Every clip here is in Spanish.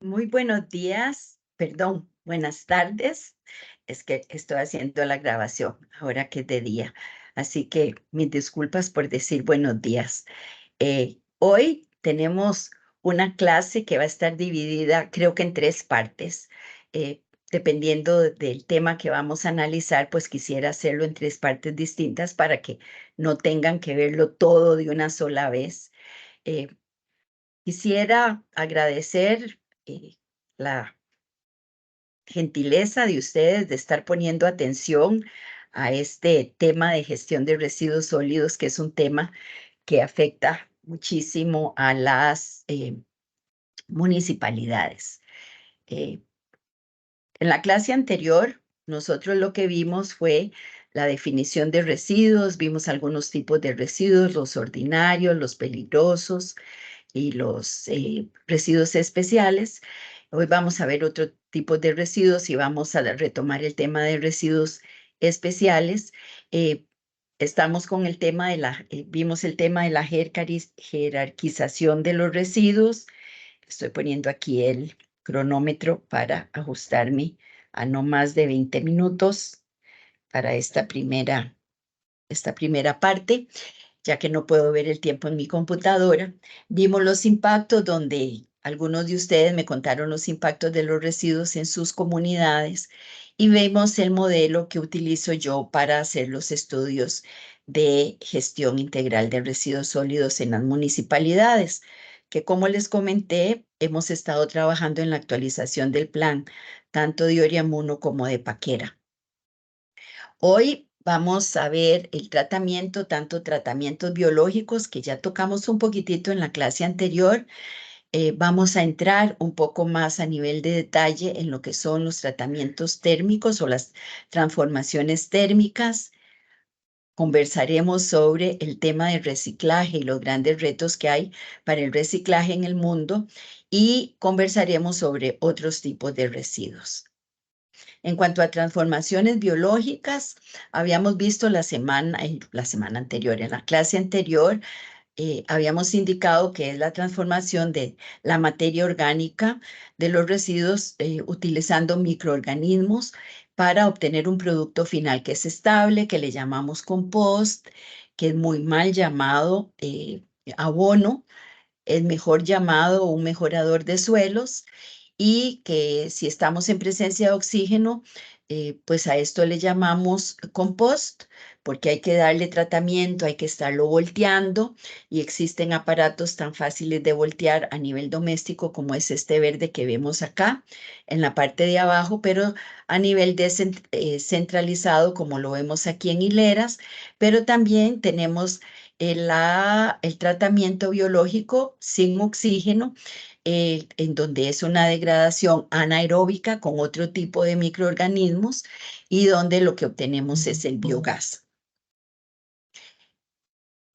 Muy buenos días, perdón, buenas tardes. Es que estoy haciendo la grabación ahora que es de día. Así que mis disculpas por decir buenos días. Hoy tenemos una clase que va a estar dividida, creo que en tres partes. Dependiendo del tema que vamos a analizar, pues quisiera hacerlo en tres partes distintas para que no tengan que verlo todo de una sola vez. Eh, Quisiera agradecer la gentileza de ustedes de estar poniendo atención a este tema de gestión de residuos sólidos, que es un tema que afecta muchísimo a las municipalidades. Eh, en la clase anterior, nosotros lo que vimos fue la definición de residuos, vimos algunos tipos de residuos, los ordinarios, los peligrosos, y los residuos especiales. Hoy vamos a ver otro tipo de residuos y vamos a retomar el tema de residuos especiales. Eh, Estamos con el tema vimos el tema de la jerarquización de los residuos. Estoy poniendo aquí el cronómetro para ajustarme a no más de 20 minutos para esta primera parte, ya que no puedo ver el tiempo en mi computadora. Vimos los impactos donde algunos de ustedes me contaron los impactos de los residuos en sus comunidades y vemos el modelo que utilizo yo para hacer los estudios de gestión integral de residuos sólidos en las municipalidades, que como les comenté, hemos estado trabajando en la actualización del plan, tanto de Oriamuno como de Paquera. Hoy vamos a ver el tratamiento, tanto tratamientos biológicos, que ya tocamos un poquitito en la clase anterior. Vamos a entrar un poco más a nivel de detalle en lo que son los tratamientos térmicos o las transformaciones térmicas. Conversaremos sobre el tema del reciclaje y los grandes retos que hay para el reciclaje en el mundo y conversaremos sobre otros tipos de residuos. En cuanto a transformaciones biológicas, habíamos visto la semana anterior, en la clase anterior, habíamos indicado que es la transformación de la materia orgánica de los residuos utilizando microorganismos para obtener un producto final que es estable, que le llamamos compost, que es muy mal llamado abono, es mejor llamado un mejorador de suelos y que si estamos en presencia de oxígeno, pues a esto le llamamos compost, porque hay que darle tratamiento, hay que estarlo volteando y existen aparatos tan fáciles de voltear a nivel doméstico como es este verde que vemos acá en la parte de abajo, pero a nivel centralizado como lo vemos aquí en hileras, pero también tenemos el tratamiento biológico sin oxígeno, en donde es una degradación anaeróbica con otro tipo de microorganismos y donde lo que obtenemos es el biogás.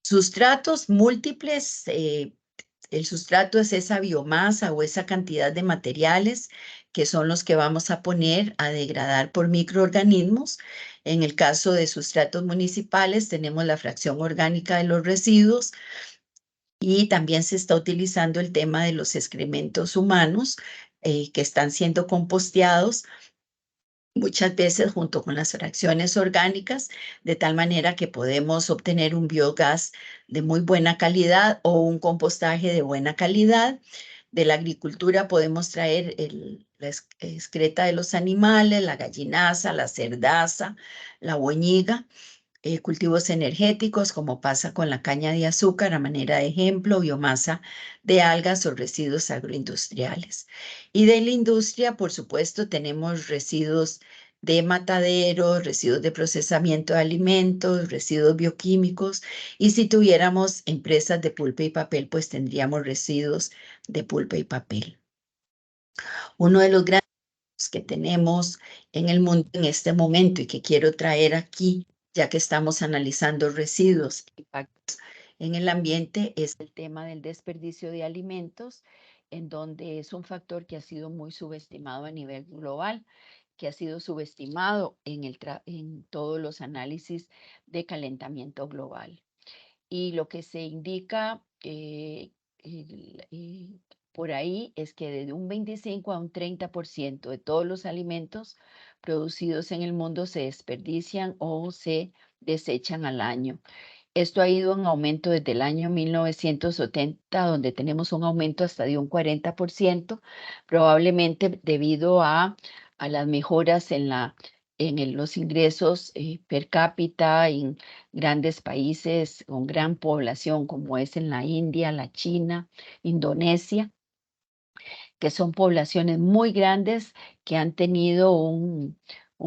Sustratos múltiples, el sustrato es esa biomasa o esa cantidad de materiales que son los que vamos a poner a degradar por microorganismos. En el caso de sustratos municipales, tenemos la fracción orgánica de los residuos y también se está utilizando el tema de los excrementos humanos que están siendo composteados muchas veces junto con las fracciones orgánicas, de tal manera que podemos obtener un biogás de muy buena calidad o un compostaje de buena calidad. De la agricultura podemos traer la excreta de los animales, la gallinaza, la cerdaza, la boñiga, cultivos energéticos, como pasa con la caña de azúcar, a manera de ejemplo, biomasa de algas o residuos agroindustriales. Y de la industria, por supuesto, tenemos residuos de mataderos, residuos de procesamiento de alimentos, residuos bioquímicos, y si tuviéramos empresas de pulpa y papel, pues tendríamos residuos de pulpa y papel. Uno de los grandes que tenemos en el mundo en este momento y que quiero traer aquí, ya que estamos analizando residuos, impactos en el ambiente, es el tema del desperdicio de alimentos, en donde es un factor que ha sido muy subestimado a nivel global, que ha sido subestimado en todos los análisis de calentamiento global. Y lo que se indica por ahí es que desde un 25 a un 30% de todos los alimentos producidos en el mundo se desperdician o se desechan al año. Esto ha ido en aumento desde el año 1970, donde tenemos un aumento hasta de un 40%, probablemente debido a las mejoras los ingresos per cápita en grandes países con gran población, como es en la India, la China, Indonesia, que son poblaciones muy grandes que han tenido un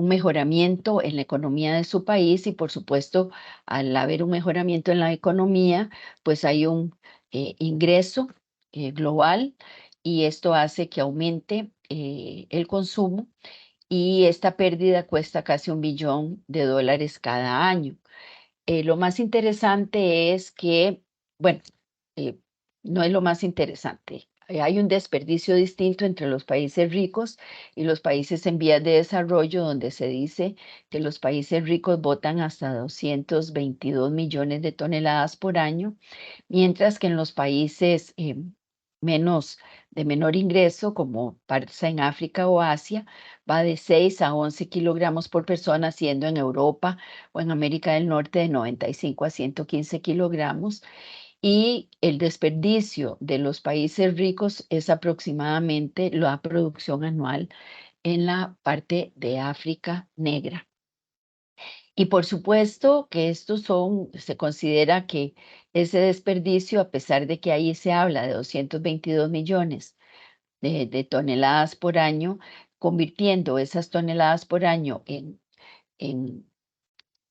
mejoramiento en la economía de su país y por supuesto al haber un mejoramiento en la economía, pues hay un ingreso global y esto hace que aumente el consumo y esta pérdida cuesta casi $1 billón cada año. Lo más interesante es que, bueno, eh, no es lo más interesante. Hay un desperdicio distinto entre los países ricos y los países en vías de desarrollo, donde se dice que los países ricos botan hasta 222 millones de toneladas por año, mientras que en los países menos de menor ingreso, como pasa en África o Asia, va de 6 a 11 kilogramos por persona, siendo en Europa o en América del Norte de 95 a 115 kilogramos. Y el desperdicio de los países ricos es aproximadamente la producción anual en la parte de África negra. Y por supuesto que se considera que ese desperdicio, a pesar de que ahí se habla de 222 millones de toneladas por año, convirtiendo esas toneladas por año en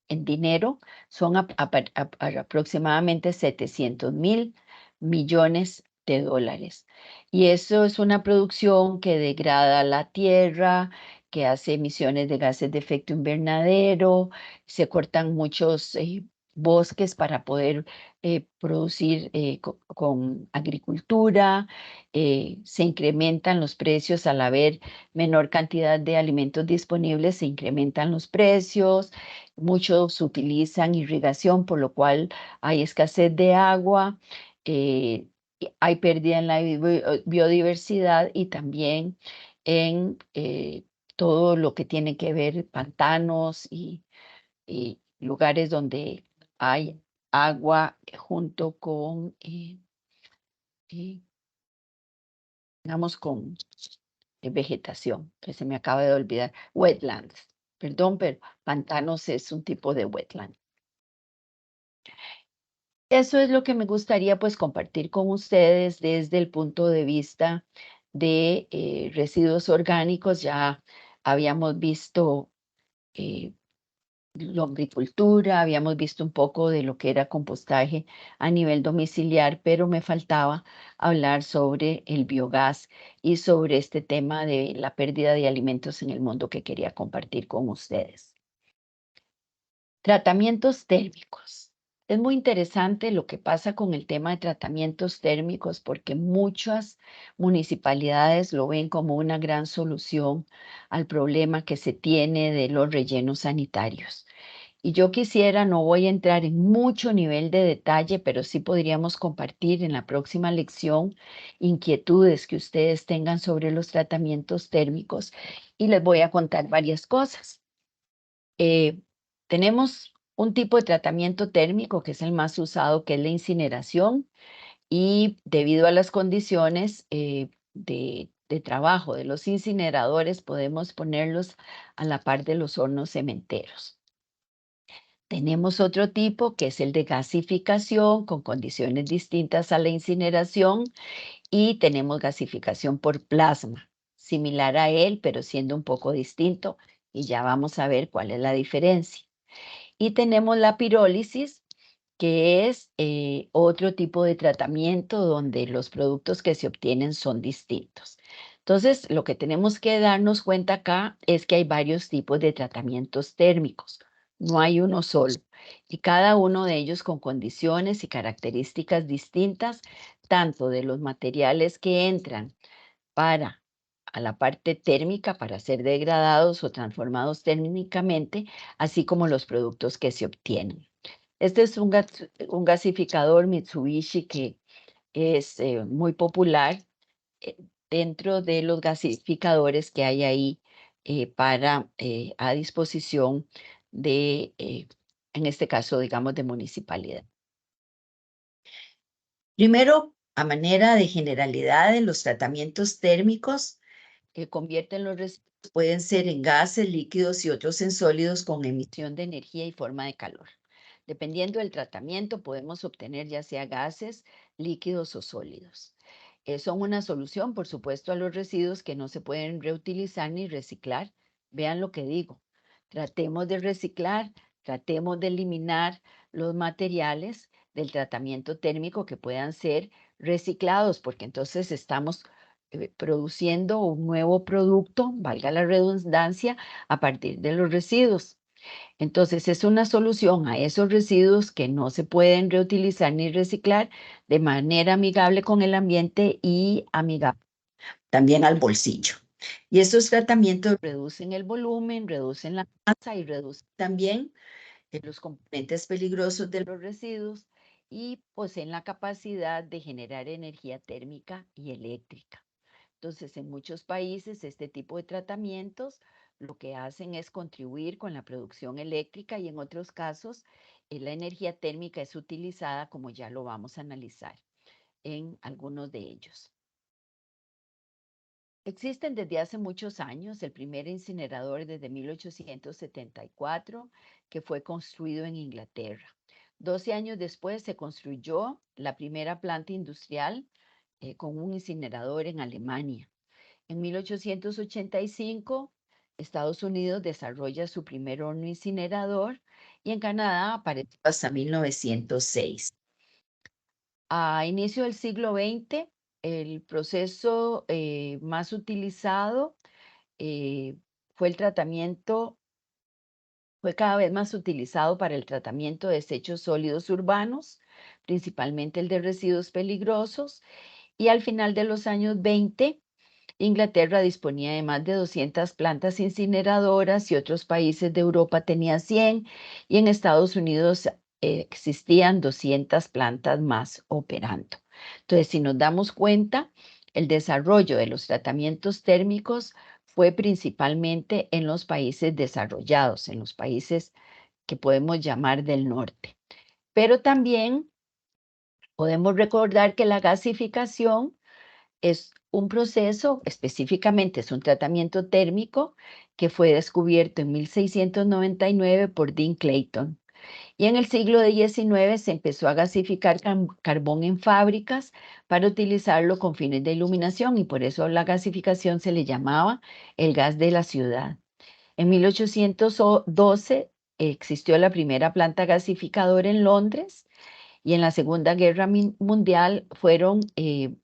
en dinero, son aproximadamente 700.000 millones de dólares. Y eso es una producción que degrada la tierra, que hace emisiones de gases de efecto invernadero, se cortan muchos bosques para poder producir con agricultura, se incrementan los precios al haber menor cantidad de alimentos disponibles, se incrementan los precios. Muchos utilizan irrigación, por lo cual hay escasez de agua, hay pérdida en la biodiversidad y también en todo lo que tiene que ver pantanos y lugares donde hay agua junto con, eh, digamos, con vegetación, que se me acaba de olvidar, wetlands. Perdón, pero pantanos es un tipo de wetland. Eso es lo que me gustaría pues compartir con ustedes desde el punto de vista de residuos orgánicos. Ya habíamos visto eh, lombricultura, habíamos visto un poco de lo que era compostaje a nivel domiciliar, pero me faltaba hablar sobre el biogás y sobre este tema de la pérdida de alimentos en el mundo que quería compartir con ustedes. Tratamientos térmicos. Es muy interesante lo que pasa con el tema de tratamientos térmicos porque muchas municipalidades lo ven como una gran solución al problema que se tiene de los rellenos sanitarios. Y yo quisiera, no voy a entrar en mucho nivel de detalle, pero sí podríamos compartir en la próxima lección inquietudes que ustedes tengan sobre los tratamientos térmicos y les voy a contar varias cosas. Eh, Tenemos un tipo de tratamiento térmico que es el más usado, que es la incineración, y debido a las condiciones de trabajo de los incineradores, podemos ponerlos a la par de los hornos cementeros. Tenemos otro tipo que es el de gasificación con condiciones distintas a la incineración y tenemos gasificación por plasma, similar a él, pero siendo un poco distinto y ya vamos a ver cuál es la diferencia. Y tenemos la pirólisis, que es otro tipo de tratamiento donde los productos que se obtienen son distintos. Entonces, lo que tenemos que darnos cuenta acá es que hay varios tipos de tratamientos térmicos, no hay uno solo, y cada uno de ellos con condiciones y características distintas, tanto de los materiales que entran para a la parte térmica para ser degradados o transformados térmicamente, así como los productos que se obtienen. Este es un gasificador Mitsubishi que es muy popular dentro de los gasificadores que hay ahí a disposición de, en este caso, digamos, de municipalidad. Primero, a manera de generalidad, los tratamientos térmicos que convierten los residuos pueden ser en gases, líquidos y otros en sólidos con emisión de energía y forma de calor. Dependiendo del tratamiento, podemos obtener ya sea gases, líquidos o sólidos. Son una solución, por supuesto, a los residuos que no se pueden reutilizar ni reciclar. Vean lo que digo. Tratemos de reciclar, tratemos de eliminar los materiales del tratamiento térmico que puedan ser reciclados, porque entonces estamos produciendo un nuevo producto, valga la redundancia, a partir de los residuos. Entonces, es una solución a esos residuos que no se pueden reutilizar ni reciclar de manera amigable con el ambiente y amigable también al bolsillo. Y estos tratamientos reducen el volumen, reducen la masa y reducen también los componentes peligrosos de los residuos y poseen la capacidad de generar energía térmica y eléctrica. Entonces, en muchos países, este tipo de tratamientos lo que hacen es contribuir con la producción eléctrica y en otros casos, la energía térmica es utilizada, como ya lo vamos a analizar en algunos de ellos. Existen desde hace muchos años el primer incinerador desde 1874 que fue construido en Inglaterra. 12 años después se construyó la primera planta industrial con un incinerador en Alemania. En 1885, Estados Unidos desarrolla su primer horno incinerador y en Canadá apareció hasta 1906. A inicio del siglo XX, el proceso más utilizado eh, fue el tratamiento, fue cada vez más utilizado para el tratamiento de desechos sólidos urbanos, principalmente el de residuos peligrosos, y al final de los años 20, Inglaterra disponía de más de 200 plantas incineradoras y otros países de Europa tenían 100 y en Estados Unidos existían 200 plantas más operando. Entonces, si nos damos cuenta, el desarrollo de los tratamientos térmicos fue principalmente en los países desarrollados, en los países que podemos llamar del norte. Pero también podemos recordar que la gasificación es un proceso, específicamente es un tratamiento térmico que fue descubierto en 1699 por Dean Clayton. Y en el siglo XIX se empezó a gasificar carbón en fábricas para utilizarlo con fines de iluminación y por eso la gasificación se le llamaba el gas de la ciudad. En 1812 existió la primera planta gasificadora en Londres y en la Segunda Guerra Mundial fueron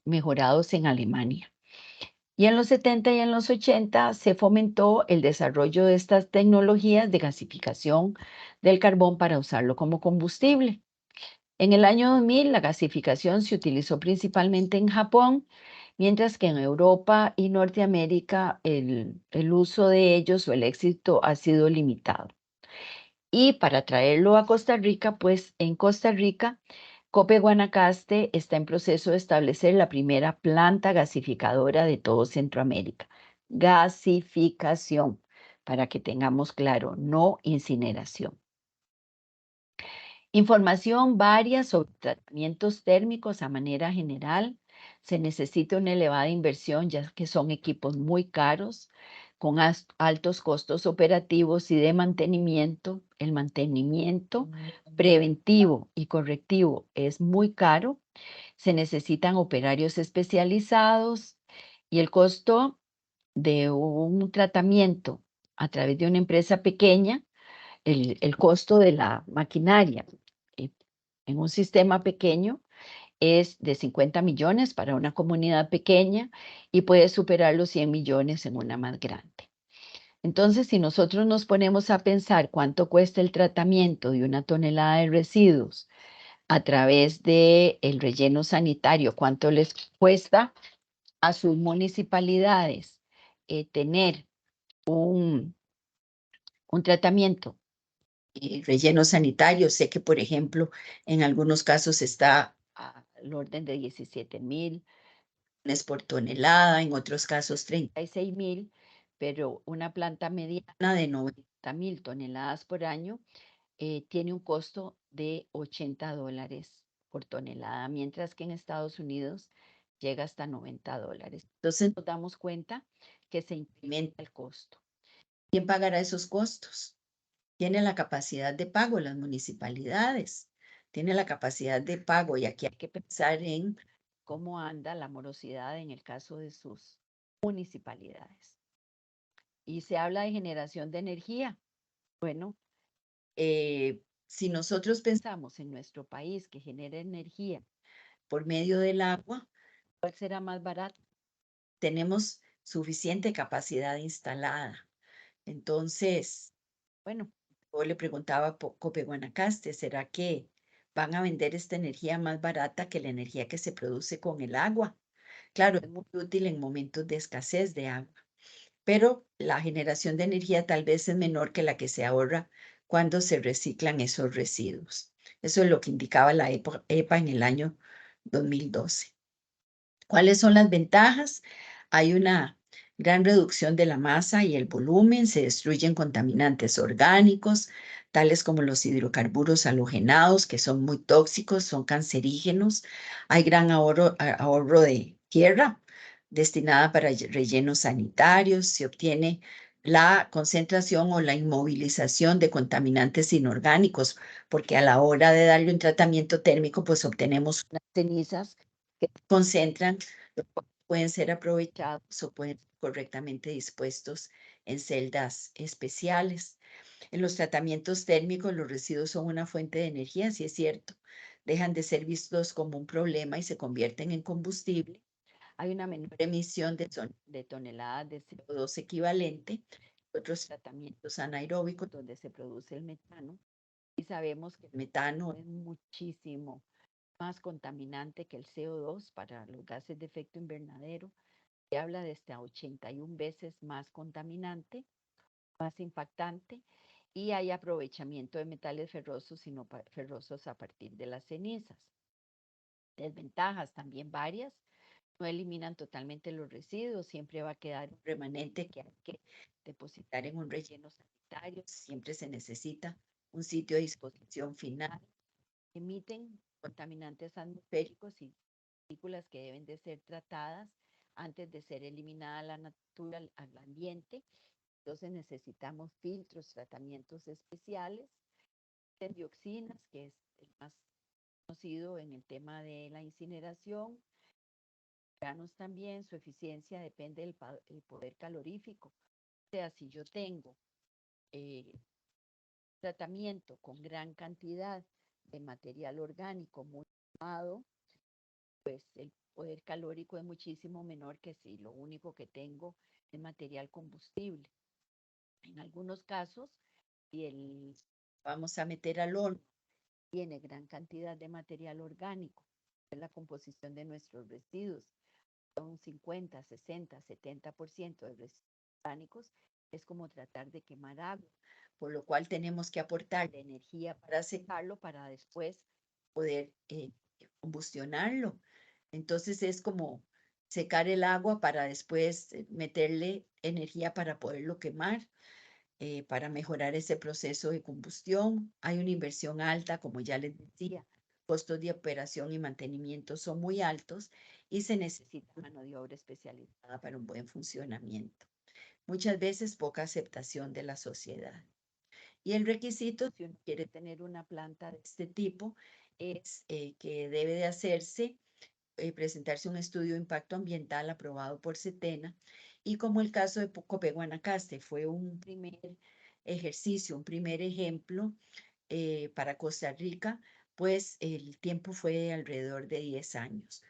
mejorados en Alemania. Y en los 70 y en los 80 se fomentó el desarrollo de estas tecnologías de gasificación del carbón para usarlo como combustible. En el año 2000 la gasificación se utilizó principalmente en Japón, mientras que en Europa y Norteamérica el uso de ellos o el éxito ha sido limitado. Y para traerlo a Costa Rica, pues en Costa Rica, Cope Guanacaste está en proceso de establecer la primera planta gasificadora de todo Centroamérica. Gasificación, para que tengamos claro, no incineración. Información varia sobre tratamientos térmicos a manera general. Se necesita una elevada inversión, ya que son equipos muy caros, con altos costos operativos y de mantenimiento. El mantenimiento preventivo y correctivo es muy caro. Se necesitan operarios especializados y el costo de un tratamiento a través de una empresa pequeña, el costo de la maquinaria eh, en un sistema pequeño es de 50 millones para una comunidad pequeña y puede superar los 100 millones en una más grande. Entonces, si nosotros nos ponemos a pensar cuánto cuesta el tratamiento de una tonelada de residuos a través del relleno sanitario, cuánto les cuesta a sus municipalidades tener un tratamiento relleno sanitario. Sé que, por ejemplo, en algunos casos está al orden de 17,000 por tonelada, en otros casos 36.000, pero una planta mediana de 90.000 toneladas por año tiene un costo de $80 por tonelada, mientras que en Estados Unidos llega hasta $90. Entonces nos damos cuenta que se incrementa el costo. ¿Quién pagará esos costos? Tiene la capacidad de pago las municipalidades, tiene la capacidad de pago y aquí hay que pensar en cómo anda la morosidad en el caso de sus municipalidades. Y se habla de generación de energía. Bueno, si nosotros pensamos en nuestro país que genera energía por medio del agua, ¿cuál será más barato? Tenemos suficiente capacidad instalada. Entonces, bueno, yo le preguntaba a Cope Guanacaste, ¿será que van a vender esta energía más barata que la energía que se produce con el agua? Claro, es muy útil en momentos de escasez de agua, pero la generación de energía tal vez es menor que la que se ahorra cuando se reciclan esos residuos. Eso es lo que indicaba la EPA en el año 2012. ¿Cuáles son las ventajas? Hay una gran reducción de la masa y el volumen, se destruyen contaminantes orgánicos, tales como los hidrocarburos halogenados, que son muy tóxicos, son cancerígenos. Hay gran ahorro de tierra destinada para rellenos sanitarios, se obtiene la concentración o la inmovilización de contaminantes inorgánicos, porque a la hora de darle un tratamiento térmico, pues obtenemos unas cenizas que se concentran, pueden ser aprovechados o pueden ser correctamente dispuestos en celdas especiales. En los tratamientos térmicos, los residuos son una fuente de energía, sí es cierto, dejan de ser vistos como un problema y se convierten en combustible. Hay una menor emisión de toneladas de CO2 equivalente, otros tratamientos anaeróbicos donde se produce el metano, y sabemos que el metano es muchísimo más contaminante que el CO2 para los gases de efecto invernadero. Se habla de hasta 81 veces más contaminante, más impactante, y hay aprovechamiento de metales ferrosos y no ferrosos a partir de las cenizas. Desventajas también varias. No eliminan totalmente los residuos, siempre va a quedar un remanente que hay que depositar en un relleno sanitario, siempre se necesita un sitio de disposición final. Emiten contaminantes atmosféricos y partículas que deben de ser tratadas antes de ser eliminada a la natural, al ambiente. Entonces necesitamos filtros, tratamientos especiales, de dioxinas, que es el más conocido en el tema de la incineración. También su eficiencia depende del poder calorífico. O sea, si yo tengo tratamiento con gran cantidad de material orgánico muy elevado, pues el poder calórico es muchísimo menor que si lo único que tengo es material combustible. En algunos casos, si vamos a meter al horno, tiene gran cantidad de material orgánico, es la composición de nuestros residuos, un 50, 60, 70% de residuos orgánicos, es como tratar de quemar agua, por lo cual tenemos que aportarle energía para secarlo para después poder combustionarlo. Entonces es como secar el agua para después meterle energía para poderlo quemar, para mejorar ese proceso de combustión. Hay una inversión alta, como ya les decía, costos de operación y mantenimiento son muy altos y se necesita mano de obra especializada para un buen funcionamiento. Muchas veces poca aceptación de la sociedad. Y el requisito, si uno quiere tener una planta de este tipo, es que debe de hacerse, presentarse un estudio de impacto ambiental aprobado por SETENA, y como el caso de Copé Guanacaste fue un primer ejercicio, un primer ejemplo para Costa Rica, pues el tiempo fue de alrededor de 10 años.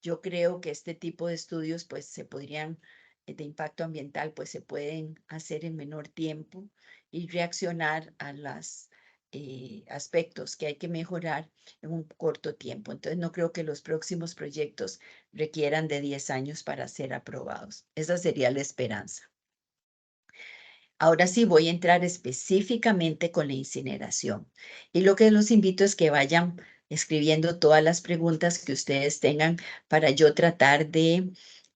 Yo creo que este tipo de estudios pues se podrían, de impacto ambiental, pues se pueden hacer en menor tiempo y reaccionar a los aspectos que hay que mejorar en un corto tiempo. Entonces no creo que los próximos proyectos requieran de 10 años para ser aprobados. Esa sería la esperanza. Ahora sí voy a entrar específicamente con la incineración. Y lo que los invito es que vayan escribiendo todas las preguntas que ustedes tengan para yo tratar de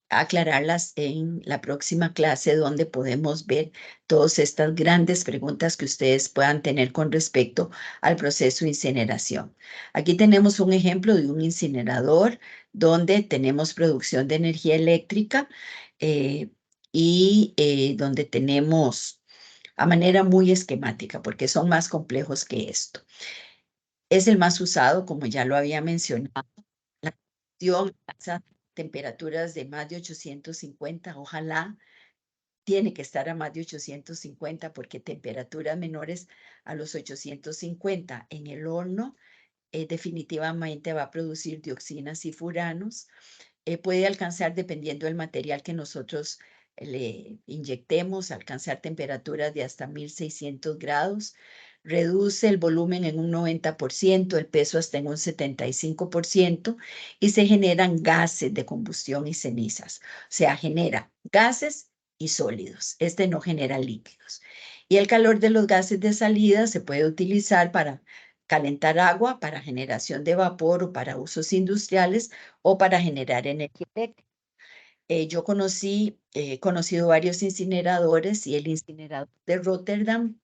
aclararlas en la próxima clase, donde podemos ver todas estas grandes preguntas que ustedes puedan tener con respecto al proceso de incineración. Aquí tenemos un ejemplo de un incinerador donde tenemos producción de energía eléctrica donde tenemos a manera muy esquemática, porque son más complejos que esto. Es el más usado, como ya lo había mencionado. La cuestión alcanza temperaturas de más de 850, ojalá tiene que estar a más de 850 porque temperaturas menores a los 850 en el horno definitivamente va a producir dioxinas y furanos. Puede alcanzar, dependiendo del material que nosotros le inyectemos, alcanzar temperaturas de hasta 1600 grados. Reduce el volumen en un 90%, el peso hasta en un 75% y se generan gases de combustión y cenizas. O sea, genera gases y sólidos. Este no genera líquidos. Y el calor de los gases de salida se puede utilizar para calentar agua, para generación de vapor o para usos industriales o para generar energía eléctrica. Yo he conocido varios incineradores y el incinerador de Rotterdam,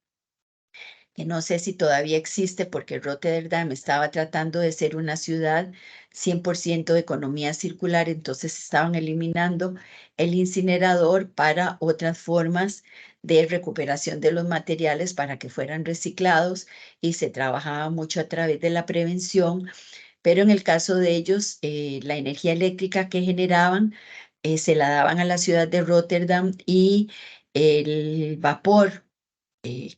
que no sé si todavía existe porque Rotterdam estaba tratando de ser una ciudad 100% de economía circular, entonces estaban eliminando el incinerador para otras formas de recuperación de los materiales para que fueran reciclados y se trabajaba mucho a través de la prevención, pero en el caso de ellos, la energía eléctrica que generaban se la daban a la ciudad de Rotterdam y el vapor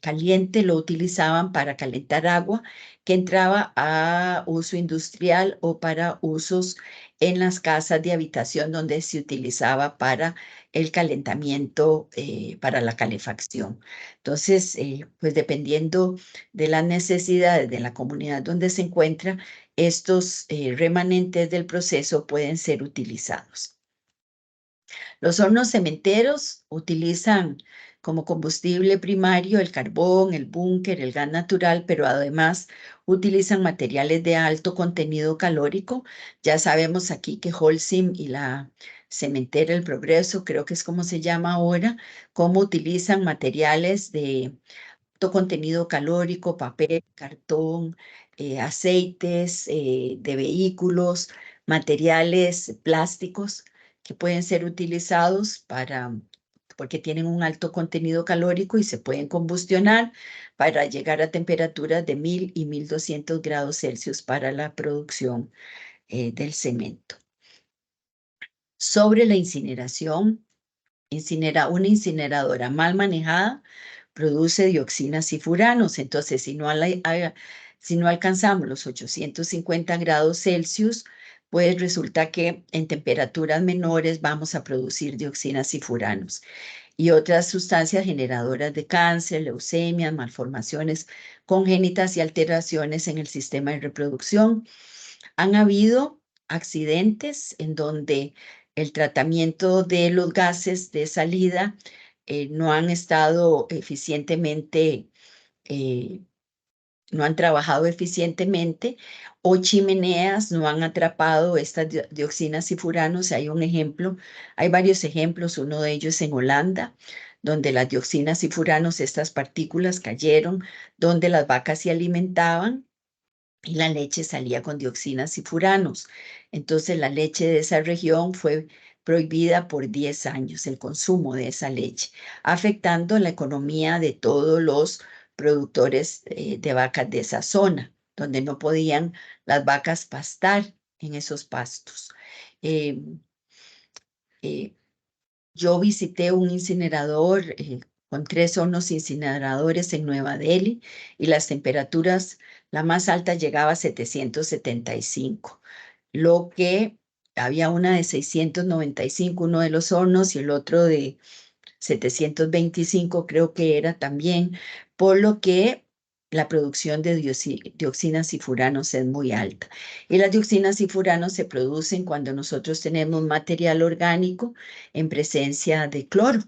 caliente lo utilizaban para calentar agua que entraba a uso industrial o para usos en las casas de habitación donde se utilizaba para el calentamiento, para la calefacción. Entonces, pues dependiendo de las necesidades de la comunidad donde se encuentra, estos remanentes del proceso pueden ser utilizados. Los hornos cementeros utilizan como combustible primario el carbón, el búnker, el gas natural, pero además utilizan materiales de alto contenido calórico. Ya sabemos aquí que Holcim y la cementera El Progreso, creo que es como se llama ahora, cómo utilizan materiales de alto contenido calórico, papel, cartón, aceites de vehículos, materiales plásticos que pueden ser utilizados porque tienen un alto contenido calórico y se pueden combustionar para llegar a temperaturas de 1000 y 1200 grados Celsius para la producción del cemento. Sobre la incineración, una incineradora mal manejada produce dioxinas y furanos. Entonces, si no alcanzamos los 850 grados Celsius, pues resulta que en temperaturas menores vamos a producir dioxinas y furanos y otras sustancias generadoras de cáncer, leucemias, malformaciones congénitas y alteraciones en el sistema de reproducción. Han habido accidentes en donde el tratamiento de los gases de salida no han estado eficientemente, eh, no han trabajado eficientemente, o chimeneas no han atrapado estas dioxinas y furanos. Hay un ejemplo, hay varios ejemplos, uno de ellos en Holanda, donde las dioxinas y furanos, estas partículas cayeron, donde las vacas se alimentaban y la leche salía con dioxinas y furanos. Entonces la leche de esa región fue prohibida por 10 años, el consumo de esa leche, afectando la economía de todos los productores de vacas de esa zona, donde no podían las vacas pastar en esos pastos. Eh, eh, yo visité un incinerador con 3 hornos incineradores en Nueva Delhi y las temperaturas, la más alta llegaba a 775, lo que había una de 695, uno de los hornos, y el otro de 725 creo que era también, por lo que la producción de dioxinas y furanos es muy alta. Y las dioxinas y furanos se producen cuando nosotros tenemos material orgánico en presencia de cloro.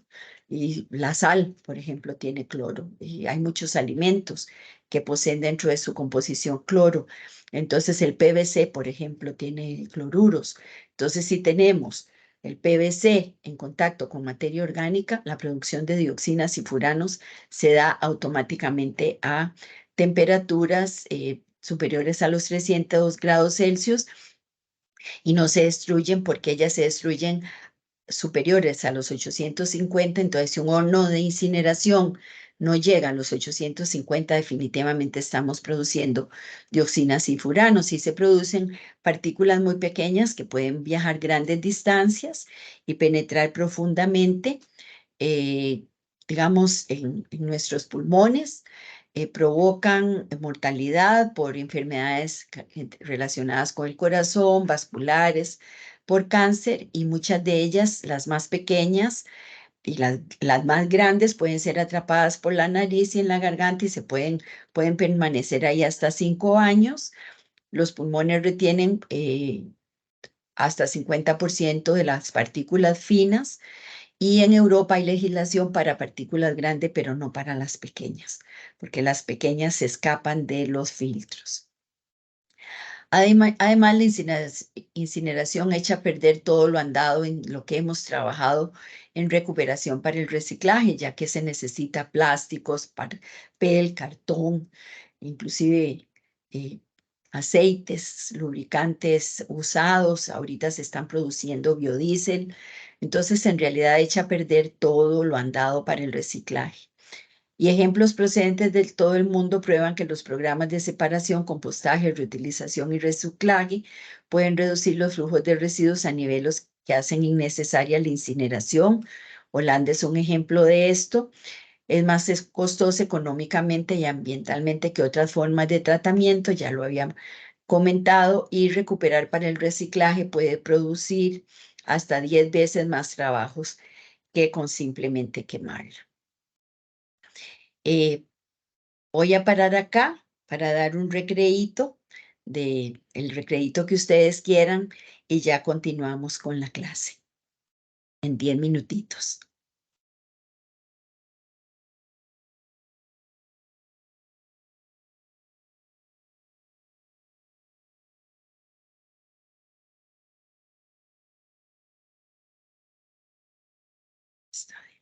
Y la sal, por ejemplo, tiene cloro. Y hay muchos alimentos que poseen dentro de su composición cloro. Entonces el PVC, por ejemplo, tiene cloruros. Entonces si tenemos el PVC en contacto con materia orgánica, la producción de dioxinas y furanos se da automáticamente a temperaturas superiores a los 300 grados Celsius y no se destruyen porque ellas se destruyen superiores a los 850, entonces si un horno de incineración no llega a los 850, definitivamente estamos produciendo dioxinas y furanos y se producen partículas muy pequeñas que pueden viajar grandes distancias y penetrar profundamente, eh, digamos, en nuestros pulmones. Provocan mortalidad por enfermedades relacionadas con el corazón, vasculares, por cáncer y muchas de ellas, las más pequeñas y las más grandes, pueden ser atrapadas por la nariz y en la garganta y pueden permanecer ahí hasta 5 años. Los pulmones retienen hasta 50% de las partículas finas y en Europa hay legislación para partículas grandes, pero no para las pequeñas, porque las pequeñas se escapan de los filtros. Además, la incineración echa a perder todo lo andado en lo que hemos trabajado en recuperación para el reciclaje, ya que se necesita plásticos, papel, cartón, inclusive eh, aceites, lubricantes usados. Ahorita se están produciendo biodiesel. Entonces, en realidad echa a perder todo lo andado para el reciclaje. Y ejemplos procedentes de todo el mundo prueban que los programas de separación, compostaje, reutilización y reciclaje pueden reducir los flujos de residuos a niveles que hacen innecesaria la incineración. Holanda es un ejemplo de esto. Es más costoso económicamente y ambientalmente que otras formas de tratamiento, ya lo había comentado, y recuperar para el reciclaje puede producir hasta 10 veces más trabajos que con simplemente quemarla. Voy a parar acá para dar un recreíto, el recreíto que ustedes quieran, y ya continuamos con la clase en 10 minutitos. Está bien.